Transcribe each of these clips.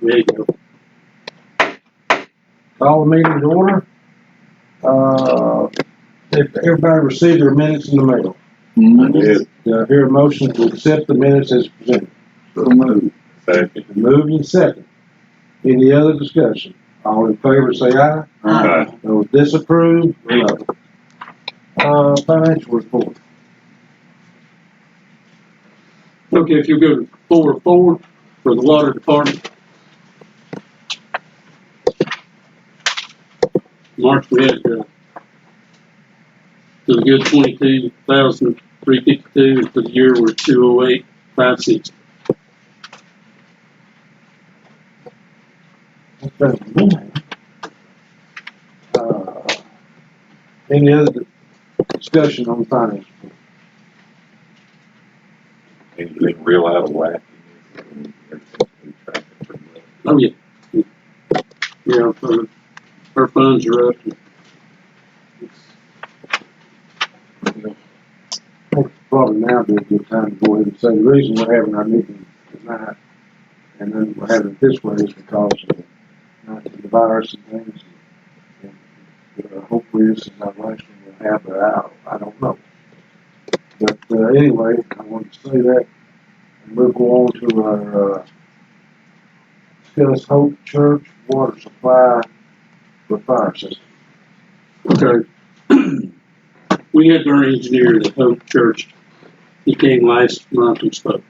There you go. Call the meeting to order. If everybody received their minutes in the mail, I did. do I hear a motion to accept the minutes as presented? So moved. Second. Moved and second. Any other discussion? All in favor say aye. Aye. Those disapproved, no. Financial report. Okay, if you go to 4 for the water department. March we had to the good 22,352, for the year we're 208,560. Any other discussion on finance report? Anything real out of whack? Oh yeah, yeah. Our funds are up. Probably now be a good time to go ahead and say the reason we're having our meeting tonight, and then we're having it this way, is because of the virus and things. And, hopefully this is our last one we'll have, but I don't know. But anyway, I wanted to say that, and we'll go on to our discuss Hope Church water supply for fire system. Okay. We had our engineer at Hope Church. He came last month and spoke.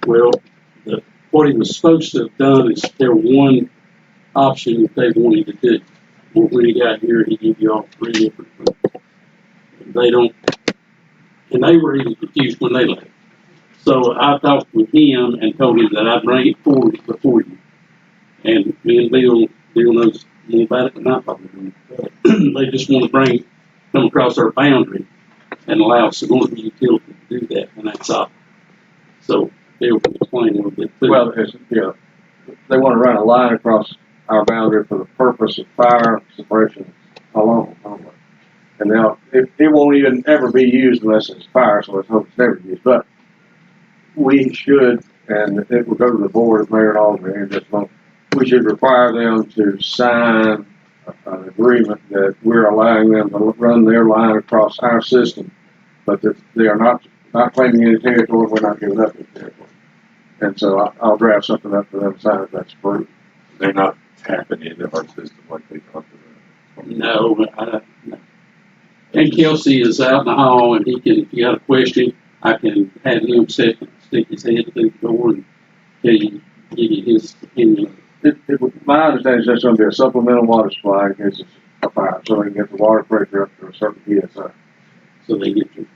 Well, what he was supposed to have done is there one option that they wanted to do. Well, when he got here, he gave you all 3 different ones. They don't, and they were even confused when they left. So I talked with him and told him that I'd bring it forward before you. And me and Bill knows more about it than I probably do. They just want to come across our boundary and allow some more utility to do that, and that's all. So Bill can explain a little bit too. Well, they want to run a line across our boundary for the purpose of fire suppression alone. And now, it won't even ever be used unless it's fire, so let's hope it's never used. But we should, and it will go to the board of mayor and aldermen here in just a moment, we should require them to sign an agreement that we're allowing them to run their line across our system, but that they are not claiming any territory, we're not giving up any territory. And so I'll draft something up for them to sign if that's approved. They're not tapping into our system like they talked about. No. And Kelsey is out in the hall, and he can, if you got a question, I can have him stick his head through the door and give you his opinion. My understanding is there's going to be a supplemental water supply in case it's a fire, so they can get the water pressure up to a certain PSI. So they get you.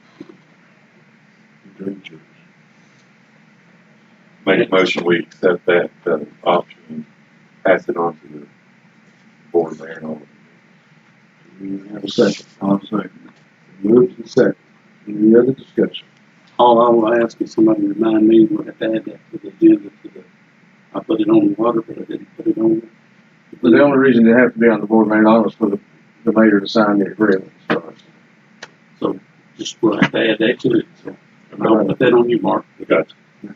Make a motion, we accept that option and pass it on to the board of mayor and all. We have a second. I'll second. Moved and second. Any other discussion? All I will ask is somebody to remind me, we'll have to add that to the agenda. I put it on the water, but I didn't put it on. But the only reason they have to be on the board of mayor and aldermen is for the mayor to sign the agreement. So just we'll have to add that to it. So I'll put that on you, Mark. We got you.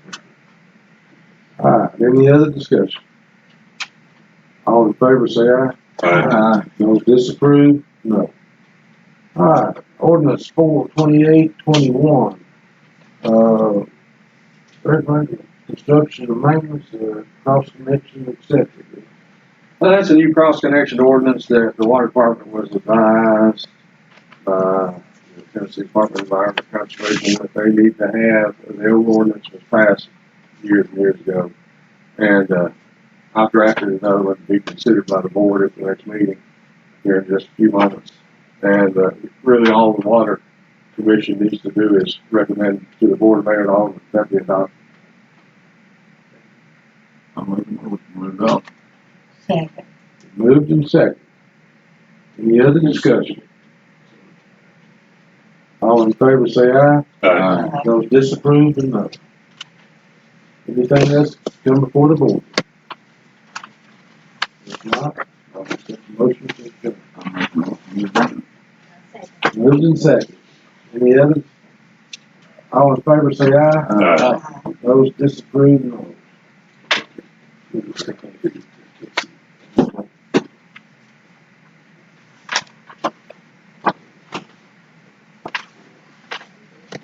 All right. Any other discussion? All in favor say aye. Aye. Those disapproved, no. All right. Ordinance 42821. Construction and maintenance, cross connection accepted. Well, that's a new cross connection ordinance that the water department was advised by the Tennessee Department of Environment and Conservation that they need to have. The old ordinance was passed years and years ago, and I've drafted another one to be considered by the board at the next meeting here in just a few moments. And really, all the water commission needs to do is recommend to the board of mayor and aldermen that be adopted. Second. Moved and second. Any other discussion? All in favor say aye. Aye. Those disapproved, no. Anything else come before the board? If not, I'll accept the motion to adjourn. Moved and second. Any other? All in favor say aye. Aye. Those disapproved, no.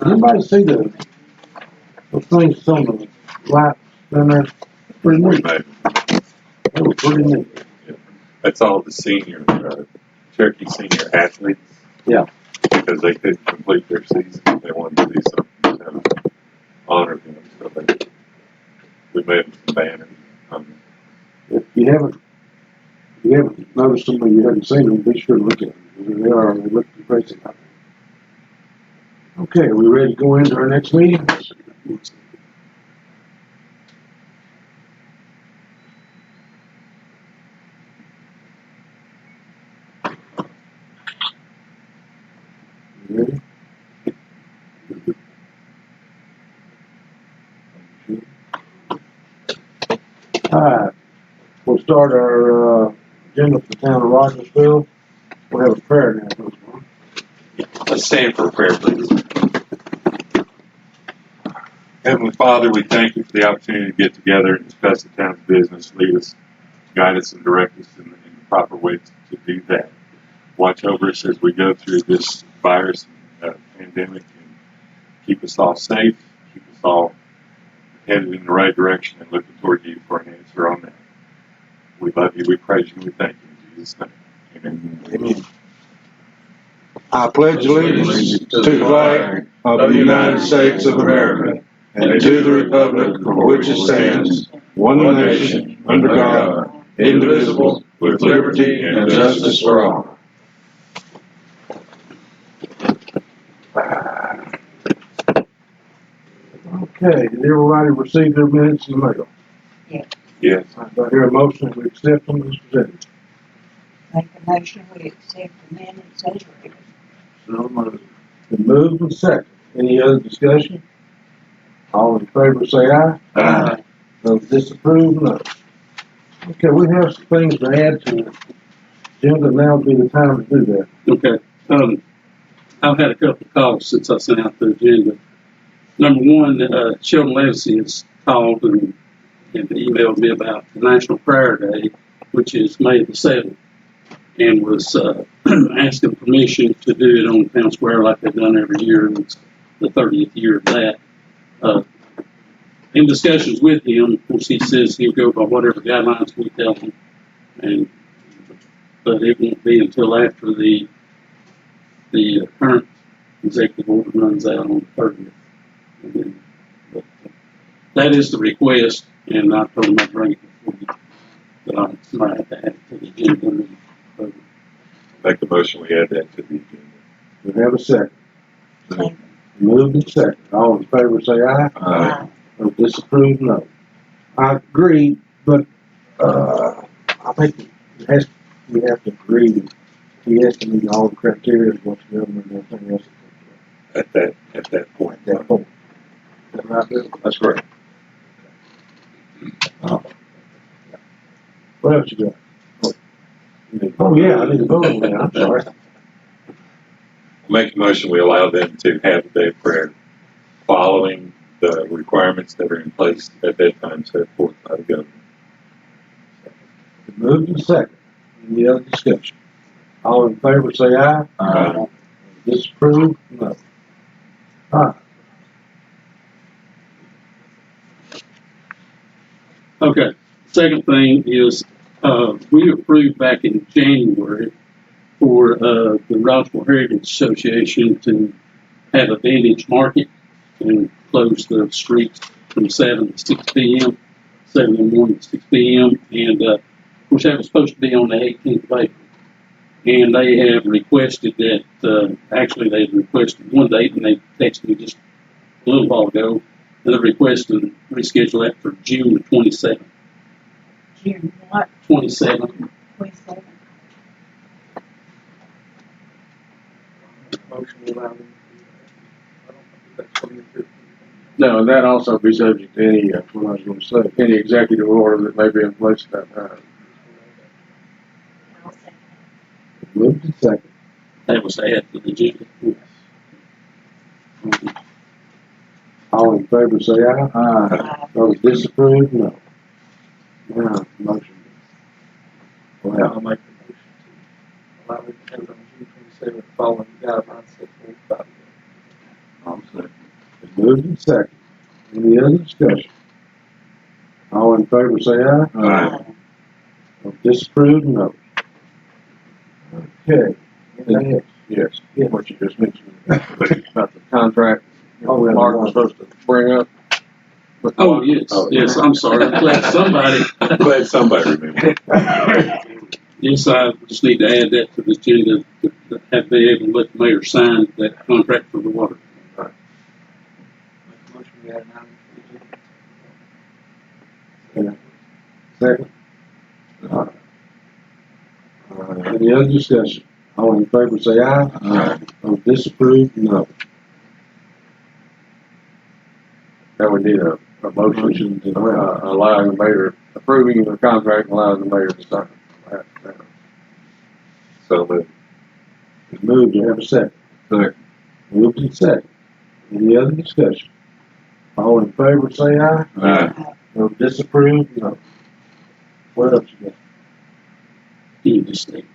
Anybody see those things on the lights down there? Pretty We neat. made, They were pretty neat. that's all the senior, Cherokee senior athletes. Yeah. Because they couldn't complete their season, they wanted to do something to kind of honor them, so we made them some banners. If you haven't noticed them or you haven't seen them, be sure to look at them. They look impressive. Okay, are we ready to go into our next meeting? You ready? All right, we'll start our agenda for the town of Rogersville. We'll have a prayer now. First one. Let's stand for a prayer, please. Heavenly Father, we thank you for the opportunity to get together and discuss the town's business. Lead us, guide us, and direct us in the proper way to do that. Watch over us as we go through this virus pandemic and keep us all safe, keep us all headed in the right direction and looking toward you for an answer on that. We love you, we praise you, we thank you in Jesus' name. Amen. Amen. I pledge allegiance to the flag of the United States of America and to the republic for which it stands, one nation, under God, indivisible, with liberty and justice for all. Okay, did everybody receive their minutes in the mail? Yes. Do I hear a motion to accept them as presented? Make a motion, we accept the minutes as written. So moved. Been moved and second. Any other discussion? All in favor say aye. Aye. Those disapprove, no. Okay, we have some things to add to the agenda. Now would be the time to do that. Okay. I've had a couple of calls since I sent out the agenda. Number one, Sheldon Legacy has called and emailed me about the National Prayer Day, which is May the 7th, and was asking permission to do it on Town Square like they've done every year. It's the 30th year of that. In discussions with him, of course, he says he'll go by whatever guidelines we tell him, but it won't be until after the current executive order runs out on the 30th. But that is the request, and I told him I'd bring it before you, but I might have to add it to the agenda. Make the motion, we add that to the agenda. We have a second. Second. Moved and second. All in favor say aye. Aye. Those disapprove, no. I agree, but I think we have to agree. He has to meet all the criteria of what's government and everything else. At that point. At that point. Is that right, Bill? That's correct. What else you got? Oh, yeah, I need to vote on that. I'm sorry. Make a motion, we allow them to have a day of prayer following the requirements that are in place at that time set forth by the government. Moved and second. Any other discussion? All in favor say aye. Aye. Disapprove? No. All right. Okay. Second thing is we approved back in January for the Rogersville Heritage Association to have a Vantage Market and close the streets from 7 to 6 p.m., 7 in the morning to 6 p.m., and of course that was supposed to be on the 18th of April. And they have requested that, actually they requested one date, and they texted me just a little while ago, and they're requesting reschedule that for June the 27th. June what? 27th. 27th. Motion allowed. No, and that also be subject to any, what I was going to say, any executive order that may be in place at that time. I'll second. Moved and second. That was added to the agenda. All in favor say aye. Aye. Those disapprove? No. Now, motion. Well, I'll make the motion to allow it to hold on June 27th, following the guidelines set forth by the I'll second. It's moved and second. Any other discussion? All in favor say aye. Aye. Disapprove, no. Okay. Anything else? Yes, Yeah. what you just mentioned about the contract. Oh, yeah. Mark was supposed to bring up. Oh, yes, yes, I'm sorry, I'm glad somebody, Glad somebody remembered. yes, I just need to add that to the agenda, to have been able to let the mayor sign that contract for the water. make a motion, we add an item to the agenda. Second. Any other discussion? All in favor say aye. Aye. Disapprove, no. Now we need a motion to allowing the mayor, approving the contract, and allowing the mayor to sign. So moved. It's moved, do you have a second? Second. Moved and second. Any other discussion? All in favor say aye. Aye. Disapprove, no. What else you got? You just state.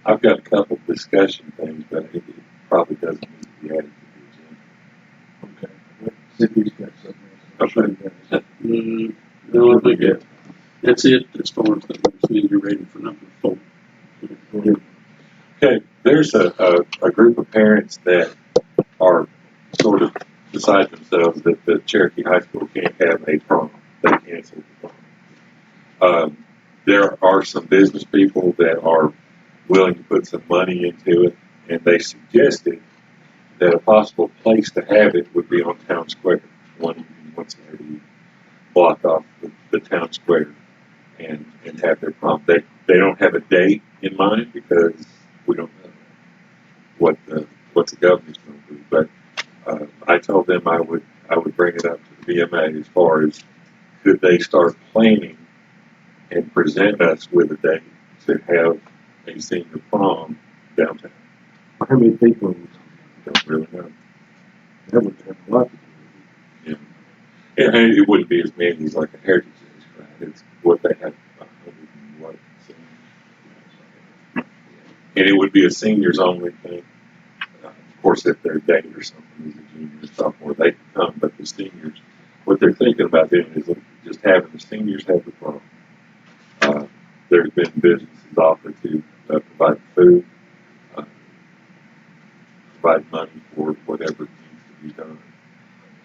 I've got a couple of discussion things, but it probably doesn't need to be added to Okay. See if he's got something else. Okay. No, I think that's it, as far as the meeting, you're ready for number 4. the agenda. Okay, there's a group of parents that are sort of beside themselves that the Cherokee High School can't have a prom. They canceled the prom. There are some business people that are willing to put some money into it, and they suggested that a possible place to have it would be on Town Square. One Saturday, block off the Town Square and have their prom. They don't have a date in mind because we don't know what the governor's going to do. But I told them I would bring it up to the VMA as far as could they start planning and present us with a date to have a senior prom downtown. How many people? Don't really know. That would have a lot to do. Yeah. And it wouldn't be as many as like a heritage days, right? It's what they have 100 and what. And it would be a seniors only thing. Of course, if they're dating or something, as a junior or sophomore, they can come. But the seniors, what they're thinking about doing is just having the seniors have the prom. There's been businesses offered to provide food, provide money for whatever needs to be done.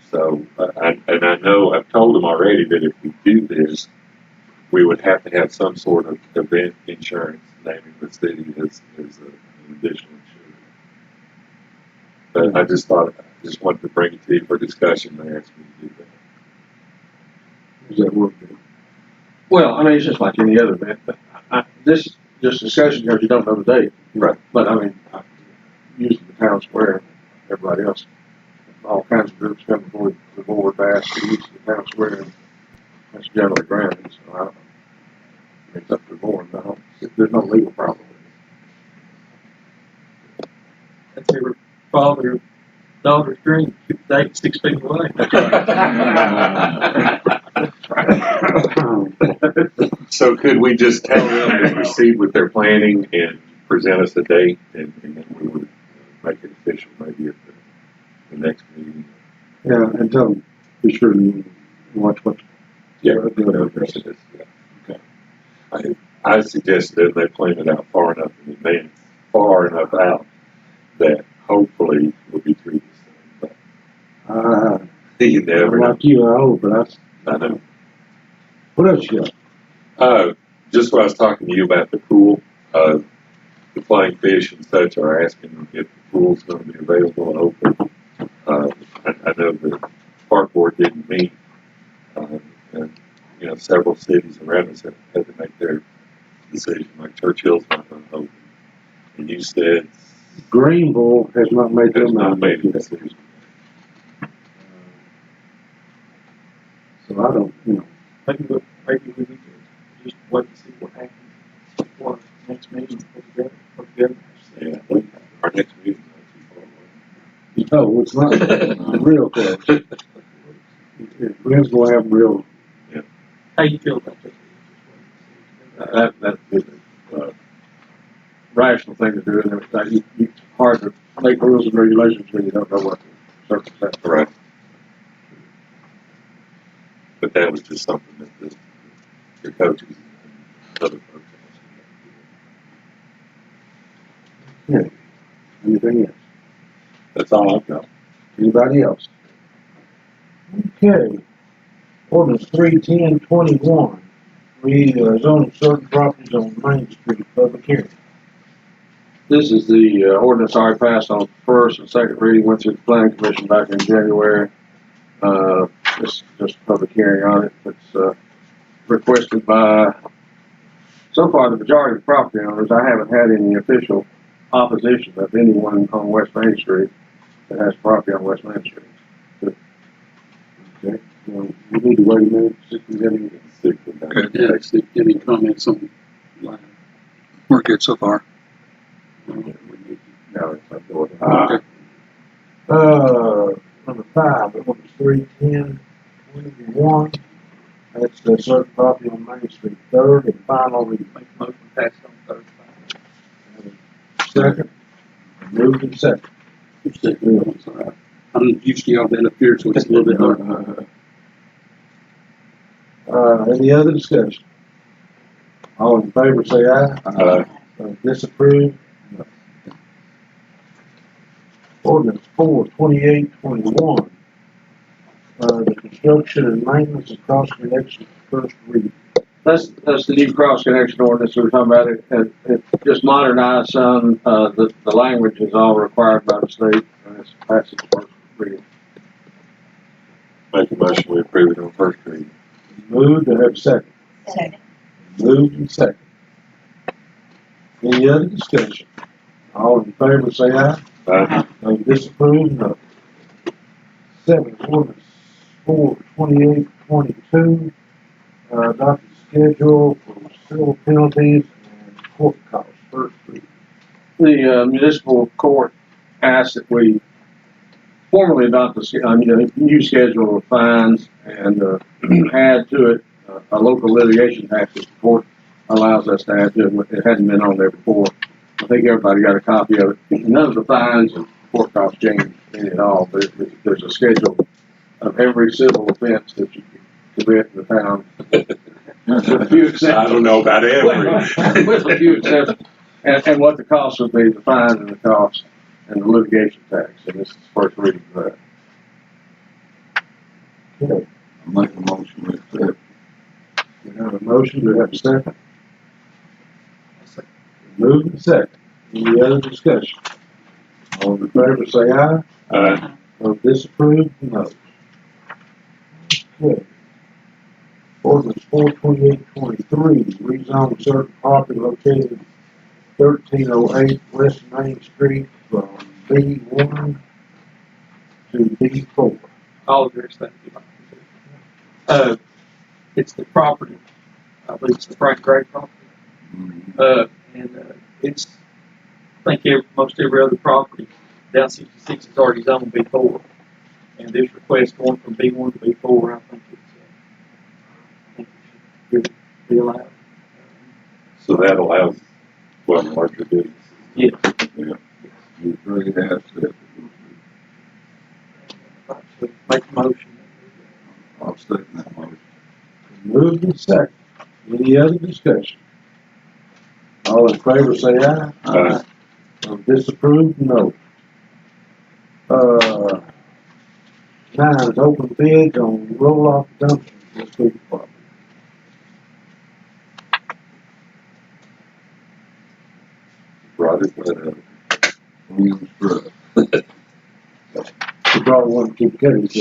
So, I know I've told them already that if we do this, we would have to have some sort of event insurance, naming the city as an additional insurance. But I just wanted to bring it to you for discussion. They asked me to do that. Does that work? Well, I mean, it's just like any other event, but this discussion here, you don't know the date. Right. But I mean, using the Town Square, everybody else, all kinds of groups come before the board to ask to use the Town Square, and that's generally granted, so I don't know. It's up to the board, but I don't, there's no legal problem with it. That's your father, your daughter's dream, keep the date 6 feet away. So could we just tell them to proceed with their planning and present us a date, and then we would make it official maybe at the next meeting? Yeah, and tell them, be sure to watch what. Yeah, okay. I suggested that they plan it out far enough in advance, far enough out that hopefully we'll be through this thing. But you never know. Like you, I hope, but I know. what else you got? Just what I was talking to you about the pool, the flying fish and such are asking if the pool's going to be available and open. I know the park board didn't meet, and several cities around us have had to make their decision. Like Churchill's not going to open, and you said Greenville has not made their has not mind made up a yet. decision. So I don't, Maybe we need to just wait and see what happens before next meeting, what the governor Yeah, our next meeting is not too no, it's not real close. Glenn's gonna have real, How you feel about that? That'd be the rational thing to do, and it's hard to make rules and regulations when you don't know what the circumstances are. Right. But that was just something that the coaches and other folks asked. Yeah. Anything else? That's all I've got. Anybody else? Okay. Ordinance 31021. We zone certain properties on Main Street, public hearing. This is the ordinance already passed on first and second reading, went through the planning commission back in January. This is just a public hearing on it. It's requested by, so far, the majority of the property owners. I haven't had any official opposition of anyone on West Main Street that has property on West Main Street. Okay. Well, we need to wait a minute, see if we have any. Okay, yeah, see, any comments on line? We're good so far. No, it's not going. Okay. Number 5, ordinance 31021. That's certain property on Main Street, third and final reading. Make a motion to pass it on third. Second. Moved and second. I'm used to y'all being up here, so it's a little bit hard. Any other discussion? All in favor say aye. Disapprove? No. Ordinance 42821. The construction and maintenance of cross connection first reading. That's the new cross connection ordinance we were talking about. It just modernized some. The language is all required by the state, and it's passed its first reading. Make a motion, we approve it on first reading. Moved to have second. Second. Moved and second. Any other discussion? All in favor say aye. Those disapprove, no. 7, ordinance 42822. Adopted schedule for civil penalties and court costs, first reading. The municipal court asked that we formally adopt a new schedule of fines and add to it a local litigation tax that the court allows us to add to it. It hadn't been on there before. I think everybody got a copy of it. None of the fines and court costs changed in it all, but there's a schedule of every civil offense that you can commit in the town. With a few exceptions. I don't know about every. With a few exceptions. And what the cost would be, the fine and the cost, and the litigation tax. And this is the first reading for that. Okay. I'll make a motion to accept. We have a motion, do we have a second? Moved and second. Any other discussion? All in favor say aye. Those disapprove, no. Okay. Ordinance 42823, rezone certain property located 1308 West Main Street from B1 to B4. I'll address that. It's the property. I believe it's the Frank Gray property. It's, I think most every other property down 66 is already zoned B4. And this request going from B1 to B4, I think it should be allowed. So that allows, well, larger business. Yes. Yeah. You agree to accept. Make a motion. I'll second that motion. Moved and second. Any other discussion? All in favor say aye. Those disapprove, no. 9 is open bids on roll-off dumpsters for the street department. Roger, Williams Truck. You probably want to keep cutting it.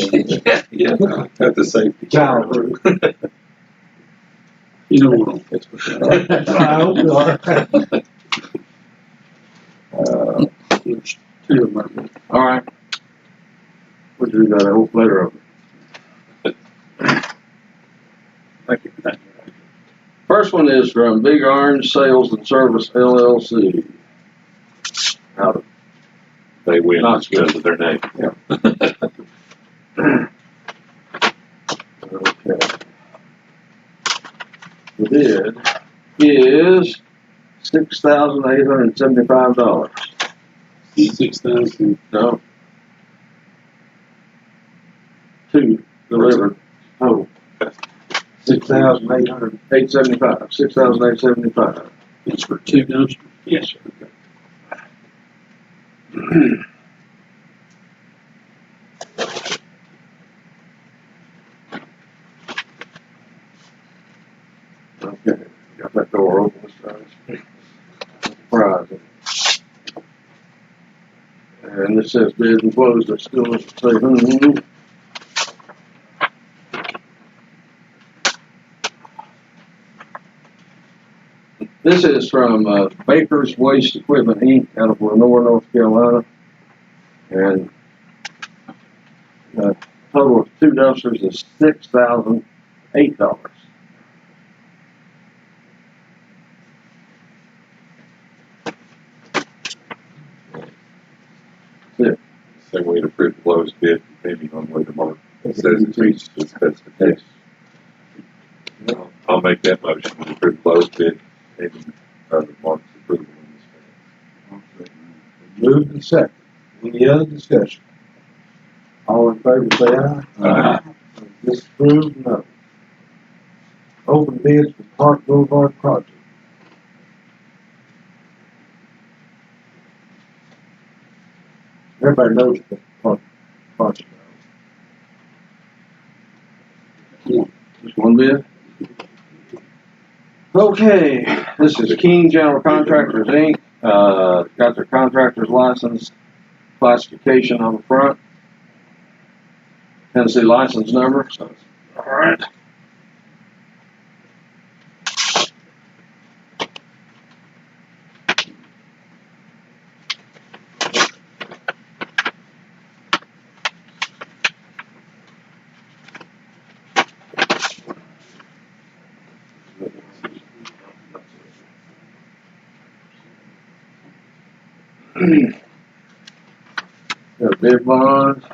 yeah, got the safety. Childproof. You know what? That's what I hope you are. There's 2 of them. All right. We'll do that whole letter of it. Thank you. First one is from Big Orange Sales and Service LLC. Out of They win Not because of their name. Okay. The bid is $6,875. 6,000. No. 2 delivered total. 6,800. 875. 6,875. It's for 2 dumpsters? Yes, sir. Okay, got that door open this time. Surprising. And this says bid and closed, it still doesn't say who. This is from Baker's Waste Equipment Inc. out of Lenore, North Carolina. And the total of 2 dumpsters is $6,008. Same way to approve the lowest bid, depending on where the market says it's reached the specification. I'll make that motion to approve the lowest bid, pending the market's approval on this. Moved and second. Any other discussion? All in favor, say aye. Aye. Disapproved, no. Open bids for Park Boulevard project. Everybody knows the Park project. Just one bid. Okay, this is King General Contractors Inc. Got their contractor's license classification on the front. Tennessee license number. So, all right. Got a bid bond.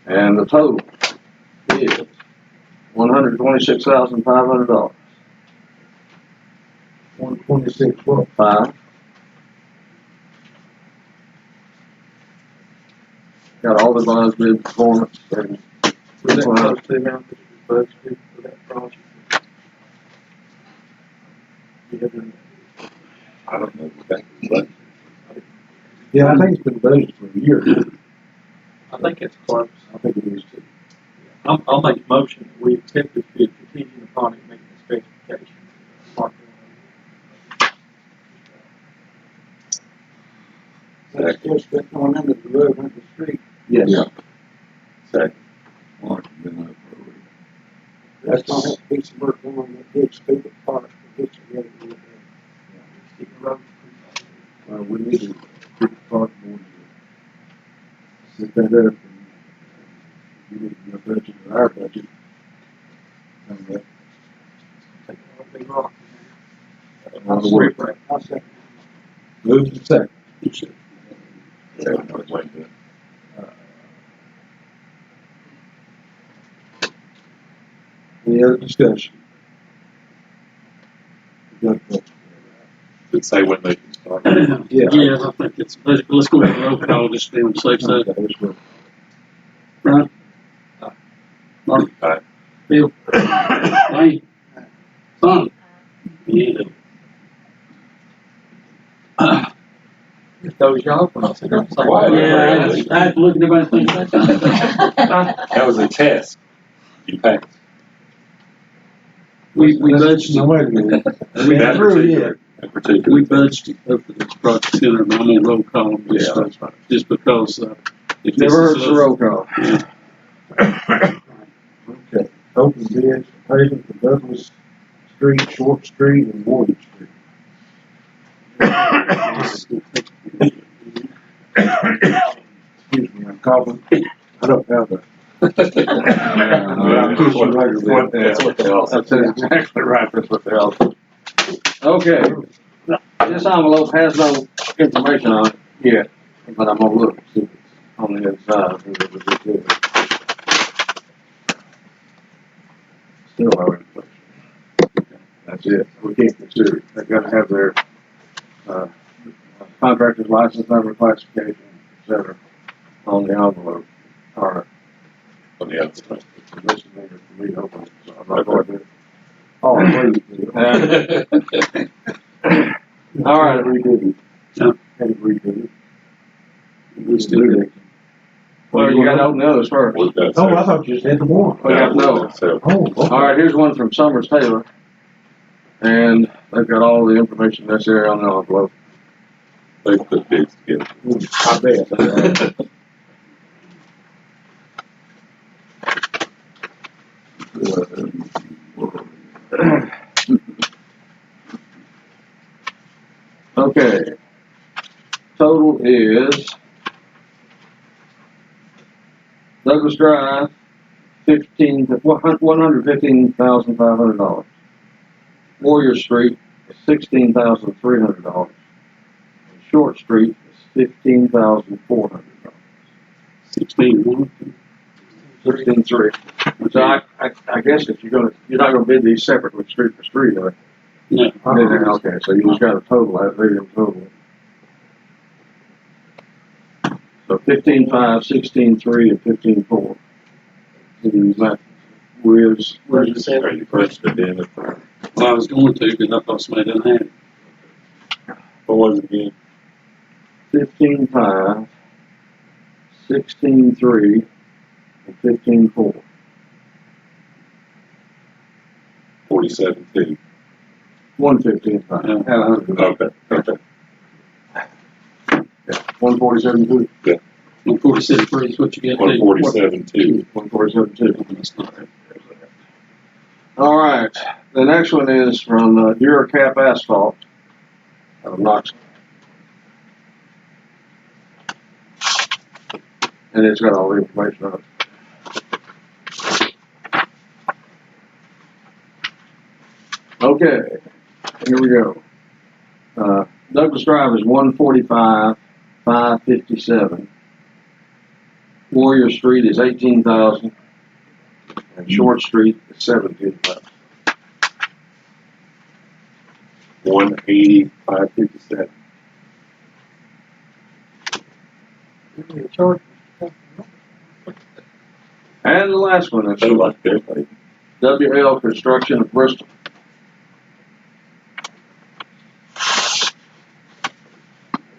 And the total is $126,500. 126 what? 5. Got all the bonds, bid performance, and Was that close to the amount that you budgeted for that project? You have been- I don't know what that was. Yeah, I think it's been budgeted for a year. I think it's close. I think it is too. I'll make a motion that we accept this bid contingent upon it meeting the specifications. That's just that going under the road, under the street. yes. Yeah. Second. Mark, been up for it. That's gonna have to be some work on that ditch through the park, the ditch together a little bit. Keep the road We need to get the park board to set that up and you need your budget or our budget. On that. take a big rock. Out of the way. I'll second. Move to second. Second, I'll explain that. Any other discussion? We got that. Did it say when they can start? Yeah. Yeah, I think let's go ahead and roll call, just to be on the safe side. Okay, let's go. Brian? Mark? Aye. Bill? Wayne? Son? Yeah. Just those y'all from us. Why? Yeah, I had to look at everybody and think that. That was a test. You passed. We Now, budgeted, wait a minute. We That through yet. particular- that particular. we budgeted for this project center, but I'm gonna roll call them Yeah, that's fine. just because, if this Never is hurts a roll call. Okay, open bids for paving for Douglas Street, Short Street, and Morgan Street. Excuse me, I'm coughing. I don't have a. That's what they all That's exactly right, that's what they all say. Okay, This envelope has no information on it yet, but I'm gonna look, see if it's on the inside. See if it's good. Still no information. That's it. We can't consider it. They've gotta have their, contractor's license number, classification, et cetera, on the envelope. All right. On the outside. This is needed for me to open it, so I'm not going to. Oh, please. All right, redid it. Yeah. Had it redid. Let's do it. Well, you gotta open the others first. What's that Oh, I say? thought you just had the one. We got no. So, Oh, okay. All right, here's one from Summers Taylor. And they've got all the information necessary on the envelope. they put bids together. I bet. Okay. Total is Douglas Drive, $115,500. Warrior Street is $16,300. Short Street is $15,400. 16-1. 16.3. So I guess if you're not gonna bid these separately, street for street, are No. you? Okay, so you just got a total, I think in total. So 15.5, 16.3, and 15.4. Where's Where's Are you pressed it in? Well, I was going to, because I thought somebody didn't have it. What was it again? 15.5, 16.3, and 15.4. 47.2. 115.5. Yeah. Had 100. Okay, okay. 147.2. 147.3 is what you get. 147.2. 147.2. That's not it. All right. The next one is from Duracap Asphalt out of Knoxville. And it's got all the information on it. Okay, here we go. Douglas Drive is 145,557. Warrior Street is 18,000, and Short Street is 17,000. 180,557. And the last one is They like their thing. WL Construction of Bristol.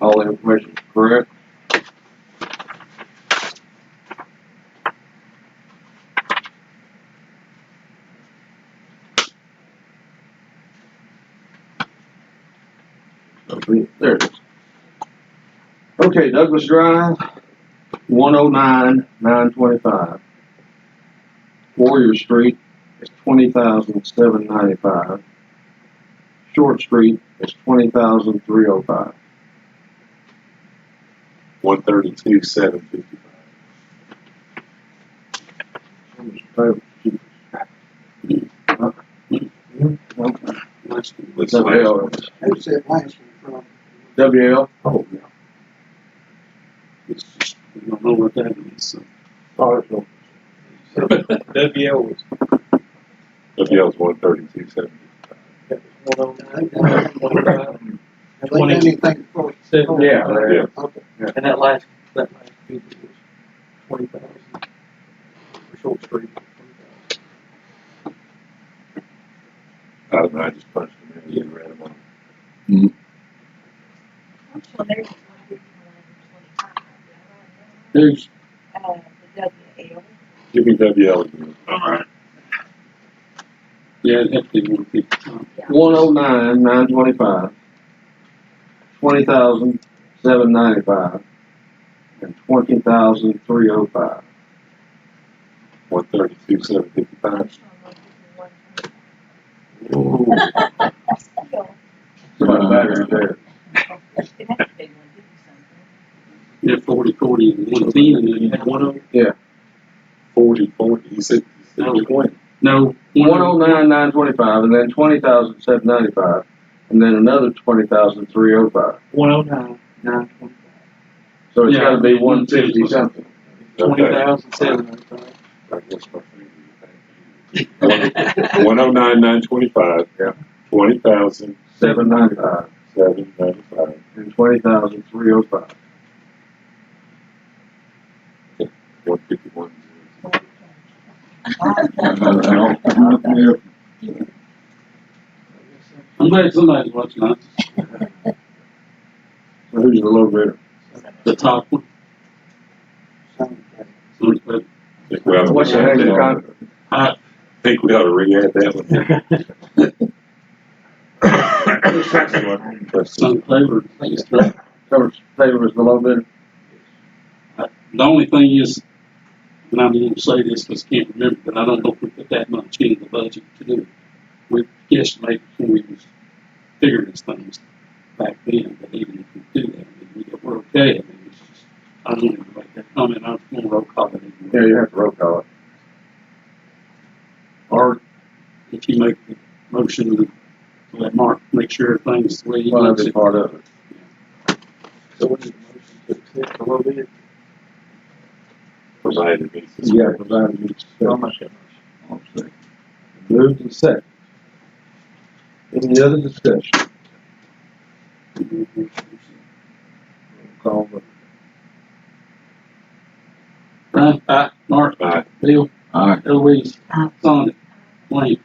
All the information is correct. There it is. Okay, Douglas Drive, 109,925. Warrior Street is 20,795. Short Street is 20,305. 132,755. Last one. This last one. Who's that last one from? WL. Oh, yeah. It's just, we don't know what that means. So. Oh, that's no. WL was WL's 132,755. 109, Have they done anything for? Seven. Yeah. Yeah. Okay. And that last bid was 20,000 for Short Street. 20,000. I don't know, I just punched them in. You read them all. So there's one fifty-one, 25, Who's, the WL. Give me WL again. all right. Yeah, it'd have to be 150. 109,925. 20,795. And 20,305. 132,755. Still, Somebody battery there. it has to be 150 something. Yeah, 40, 40, and 110, and then you had 10. 40. You said 20. No, 109,925, and then 20,795, and then another 20,305. 109,925. So it's Yeah, gotta be I mean, 150 something. 20,705. That's my favorite. 109,925. Yeah. 20,000. 795 795. and 20,305. 151. I'm glad somebody's watching us. So who's the low bidder? The top one. But Think we ought to What's the re-add name of the that one. contract? I, Think we ought to re-add that one. some flavor, I think it's right. Taylor was the low bidder? The only thing is, and I'm going to say this because I can't remember, but I don't know if we put that much in the budget to do it. We guesstimated when we was figuring these things back then, but even if we do that, I mean, we're okay. I mean, it's just, I don't want to make that comment. I don't want to roll call it anymore. Yeah, you have to roll call it. Or if you make the motion to let Mark make sure everything's the way he Well, wants that'd be it. part of it. So we need a motion to accept a little bit. Provided meets the Yeah, provided it's How much that I'll say. moved and second. Any other discussion? Call vote. Brian? Aye. Mark? Aye. Bill? Aye. Eloise? Aye. Sonia? Wayne?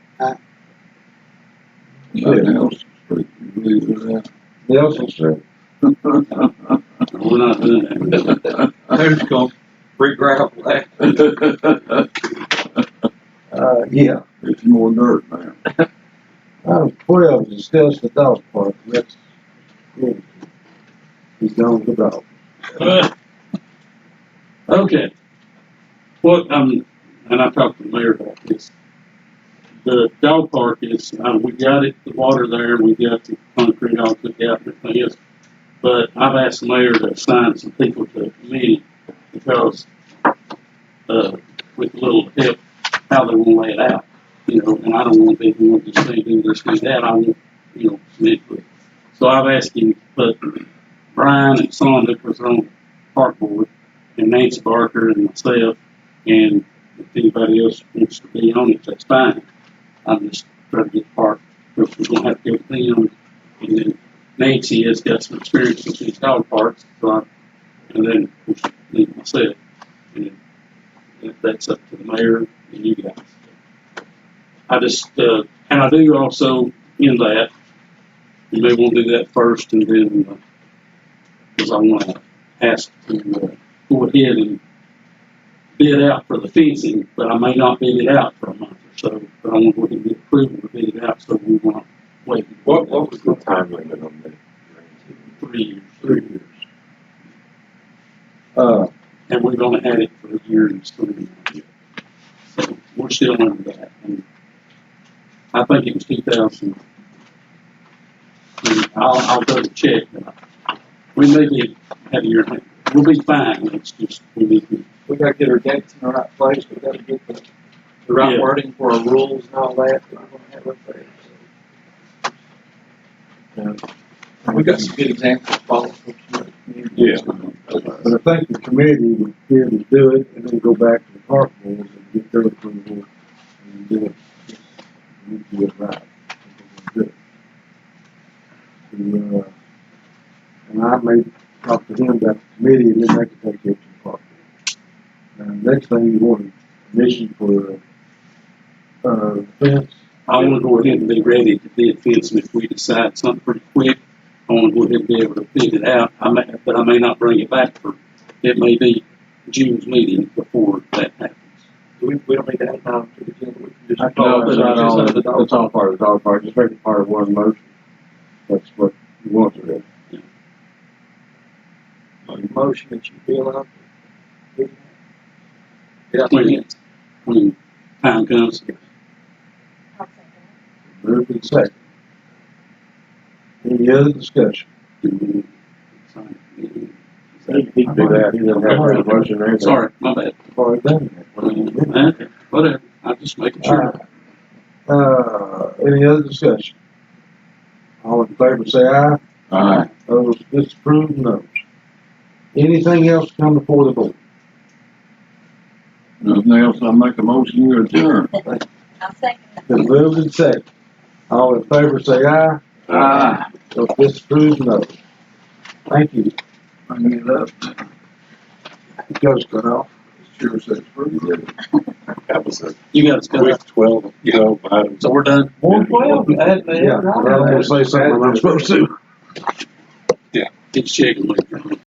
Nothing else. You believe that? Nelson, sir. We're not doing that. Who's going to re-gravel that? Yeah. It's more dirt now. Item 12, discuss the dog park. That's, yeah. He's gone to dog. Okay. Well, and I talked to the mayor about this. The dog park is, we got it, the water there, we got the concrete all took out and everything else. But I've asked the mayor to assign some people to the committee because, with a little help, how they want to lay it out. You know, and I don't want to be the one to say, do this, do that. I want, you know, some input. So I've asked him to put Brian and Sonda, because they're on the park board, and Nancy Barker and myself, and if anybody else wants to be on it, that's fine. I'm just trying to get the park, because we're going to have to go with them. And then Nancy has got some experience with these dog parks, so and then of course, me myself. And that's up to the mayor and you guys. I just, and I do also in that, you may want to do that first and then, because I want to ask to go ahead and bid out for the fencing, but I may not bid it out for a month or so, but I want to go ahead and get approval to bid it out, so we want to wait. What was the time limit on that? 3 years. 3 years. And we've only had it for a year and 3 months. So we're still under that. And I think it was 2000. And I'll double check. But we may be have a year. We'll be fine. It's just we need to. We got to get our dates in the right place. We got to get the right Yeah. wording for our rules and all that. We're going to have up there. So. We got some good examples of policies. Yeah. But I think the committee would be able to do it and then go back to the park board and get their approval and do it. And do it right. Do it. And I may talk to him about the committee and then they can take it to the park board. Now, next thing you want permission for fence. I want to go ahead and be ready to bid fencing if we decide something pretty quick. I want to go ahead and be able to bid it out. But I may not bring it back for. It may be June's meeting before that happens. We don't need to add on to the agenda. We can just. No, it's not all, Just under it's all part of the dog park, just make it part of one motion. That's what you want to do. the motion that you feel up. Yeah. When time comes. I'll second Moved and second. Any other discussion? He can do that, he doesn't have to have a motion or anything. Sorry, my bad. Already done that. Okay, whatever. I'm just making sure. Any other discussion? All in favor, say aye. Aye. Those disapproved, no. Anything else come before the board? Nothing else, I make a motion to adjourn. I'll second that. Been moved and seconded. All in favor, say aye. Aye. Those disapproved, no. Thank you. I get up. It goes cut off. Sure says pretty good. That was a You got to quick 12, items. So we're done. 112, Yeah, I'm gonna say something I'm not supposed to. It's shaking like.